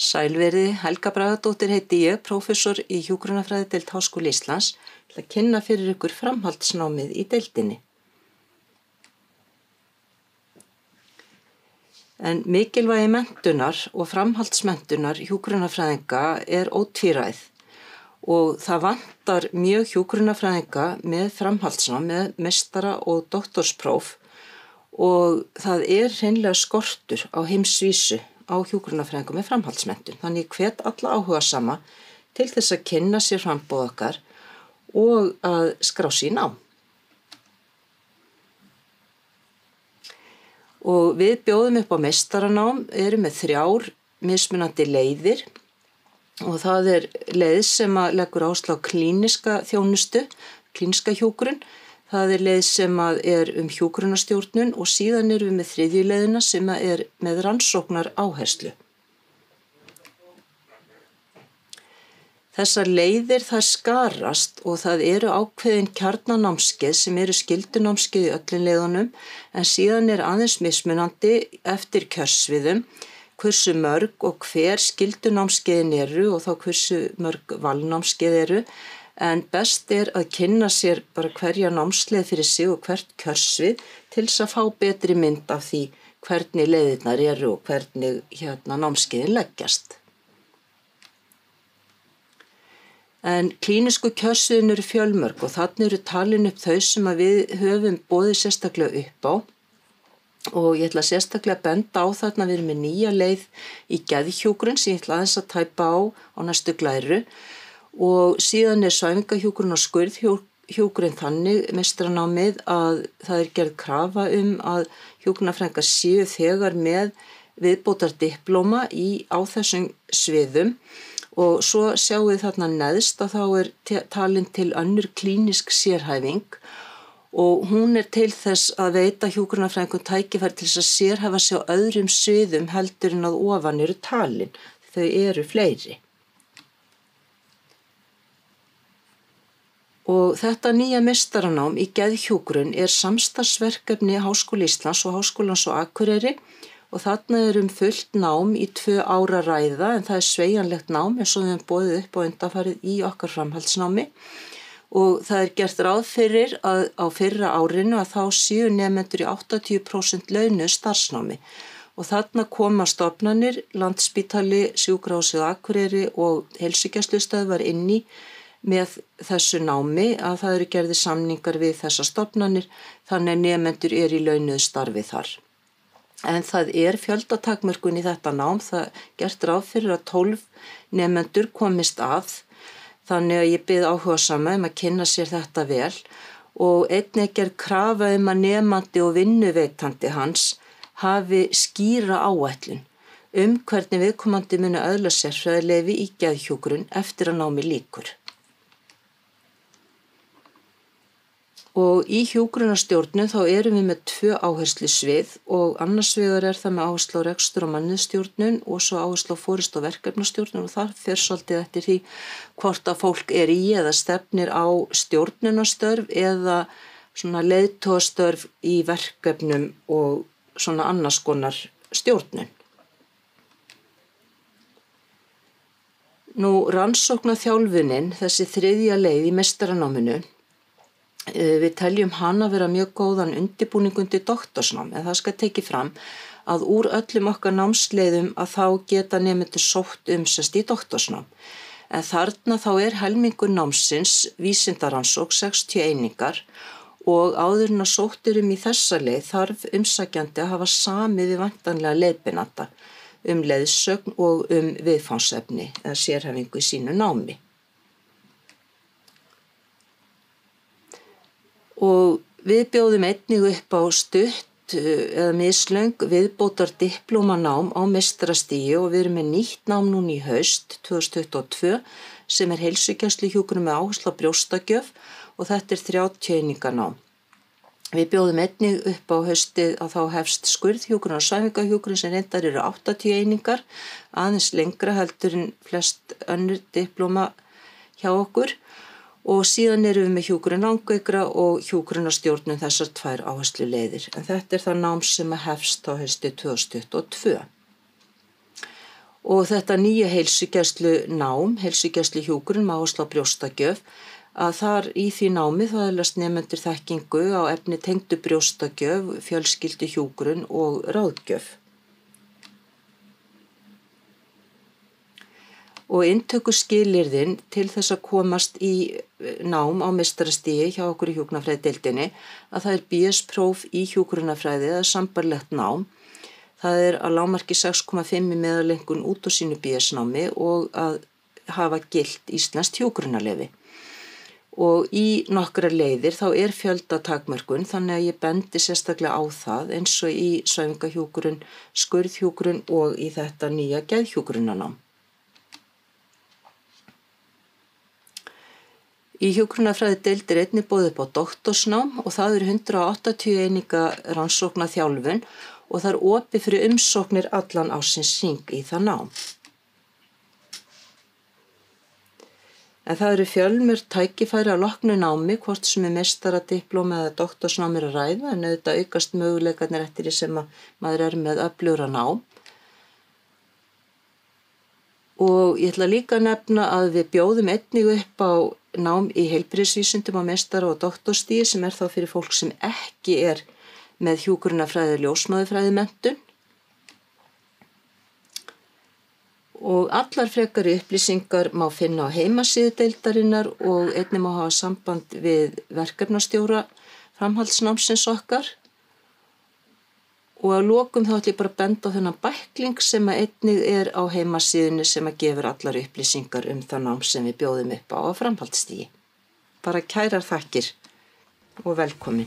Sælverði, Helga Bragadóttir heiti ég, prófessor í hjúkrunarfræðideild Háskóla Íslands, til að kynna fyrir ykkur framhaldsnámið í deildinni. En mikilvægi menntunar og framhaldsmenntunar hjúkrunarfræðinga ótvíræð og það vantar mjög hjúkrunarfræðinga með framhaldsnám, með meistara- og doktorspróf og það hreinlega skortur á heimsvísu á hjúkrunarfræðingum með framhaldsmenntun. Þannig hvet alla áhugasama til þess að kynna sér framboð okkar og að skrá sig í nám. Og við bjóðum upp á meistaranám, erum með 3 mismunandi leiðir og það leið sem leggur áherslu á klíniska þjónustu, klíniska hjúkrun. Það leið sem hjúkrunarstjórnun og síðan erum við með 3. leiðina sem með rannsóknar áherslu. Þessar leiðir þær skarast og það ákveðin kjarnanámskeið sem skyldunámskeið í öllum leiðunum en síðan aðeins mismunandi eftir kjörsviðum hversu mörg og hver skyldunámskeiðin og þá hversu mörg valnámskeið en best að kynna sér bara hverja námsleið fyrir sig og hvert kjörsvið til þess að fá betri mynd af því hvernig leiðirnar og hvernig námskeiðin leggjast. En klínisku kjörsviðin fjölmörg og þarna talin upp þau sem við höfum boðið sérstaklega upp á og ég ætla sérstaklega að benda á þarna við erum með nýja leið í geðhjúkrun sem ég ætla aðeins að tæpa á næstu glæru og síðan svæfingahjúkrun og skurðhjúkrun þannig meistaranámið að það gerð krafa að hjúkrunarfræðingar séu þegar með viðbótardiplóma á þessum sviðum og svo sjáum við þarna neðst að þá talin til önnur klínisk sérhæfing og hún til þess að veita hjúkrunarfræðingum tækifæri til þess að sérhæfa sig á öðrum sviðum heldur en að ofan talin. Þau fleiri. Og þetta nýja meistaranám í geðhjúkrun samstarfsverkefni Háskóla Íslands og Háskólans á Akureyri og þarna fullt nám í 2 ára ræða en það sveigjanlegt nám eins og við höfum boðið upp á undanfarið í okkar framhaldsnámi og það gert ráð fyrir að á fyrra árinu að þá séu nemendur í 80% launuðu starfsnámi og þarna koma stofnanir, Landspítali, Sjúkrahúsið á Akureyri og heilsugæslustöðvar inn í með þessu námi að það gerðir samningar við þessar stofnanir þannig að nemendur í launuðu starfi þar. En það fjöldatakmörkun í þetta nám, það gert ráð fyrir að 12 nemendur komist að þannig að ég bið áhugasama að kynna sér þetta vel og einnig gerð krafa að nemandi og vinnuveitandi hans hafi skýra áætlun hvernig viðkomandi muni öðlast sérfræðileyfi í geðhjúkrun eftir að námi lýkur. Og í hjúkrunarstjórnun þá erum við með 2 áherslusvið og annars vegar það með áherslu á rekstur og mannauðsstjórnun og svo áherslu á forystu og verkefnastjórnun og það fer svolítið eftir því hvort að fólk í eða stefnir á stjórnunarstörf eða svona leiðtogastörf í verkefnum og svona annars konar stjórnun. Nú rannsóknarþjálfunin, þessi 3. leið í meistaranáminu, við teljum hana vera mjög góðan undirbúning undir doktorsnám en það skal tekið fram að úr öllum okkar námsleiðum að þá geta nemendur sótt í doktorsnám. En þarna þá helmingur námsins vísindarannsókn 60 einingar og áður en að sótt í þessa leið þarf umsækjandi að hafa samið við væntanlega leiðbeinanda leiðsögn og viðfangsefni eða sérhæfingu í sínu námi. Og við bjóðum einnig upp á stutt eða mislöng viðbótardiplómanám á meistarastigi og við erum með nýtt nám núna í haust 2022 sem heilsugæsluhjúkrun með áherslu á brjóstagjöf og þetta 30 eininga nám. Við bjóðum einnig upp á haustið að þá hefst skurðhjúkrun og svæfingahjúkrun sem reyndar 80 einingar, aðeins lengra heldur en flest önnur diplóma hjá okkur. Og síðan erum við með hjúkrun langveikra og hjúkrunarstjórnun þessar 2 áhersluleiðir. En þetta það nám sem hefst á haustið 2022. Og þetta nýja heilsugæslunám, heilsugæsluhjúkrun með áherslu á brjóstagjöf, að þar í því námi þá öðlast nemendur þekkingu á efni tengdu brjóstagjöf, fjölskylduhjúkrun og ráðgjöf. Og inntökuskilyrðin til þess að komast í nám á meistarastigi hjá okkur í hjúkrunarfræðideildinni að það er BS-próf í hjúkrunarfræði eða sambærilegt nám. Það er að lágmarki 6,5 í meðalengun út á sínu BS-námi og að hafa gilt íslenskt hjúkrunarleyfi. Og í nokkra leiðir þá er fjöldatakmörkun þannig að ég bendi sérstaklega á það eins og í svæfingahjúkrun, skurðhjúkrun og í þetta nýja geðhjúkrunarnám. Í hjúkrunarfræðideild er einnig boðið upp á doktorsnám og það eru 180 eininga rannsóknaþjálfun og það er opið fyrir umsóknir allan ársins hring í það nám. En það eru fjölmörg tækifæri að loknu námi, hvort sem er meistaradiplóma eða doktorsnámi að ræða, en auðvitað aukast möguleikarnir eftir því sem maður er með öflugra nám. Og ég ætla líka að nefna að við bjóðum einnig upp á nám í heilbrigðisvísindum á meistara- og doktorstigi sem er þá fyrir fólk sem ekki er með hjúkrunarfræði og ljósmæðurfræðimenntun. Og allar frekari upplýsingar má finna á heimasíðu deildarinnar og einnig má hafa samband við verkefnastjóra framhaldsnámsins okkar. Og að lokum þá ætla ég bara að benda á þennan bækling sem einnig er á heimasíðunni sem gefur allar upplýsingar það nám sem við bjóðum upp á framhaldsstigi. Bara kærar þakkir og velkomin.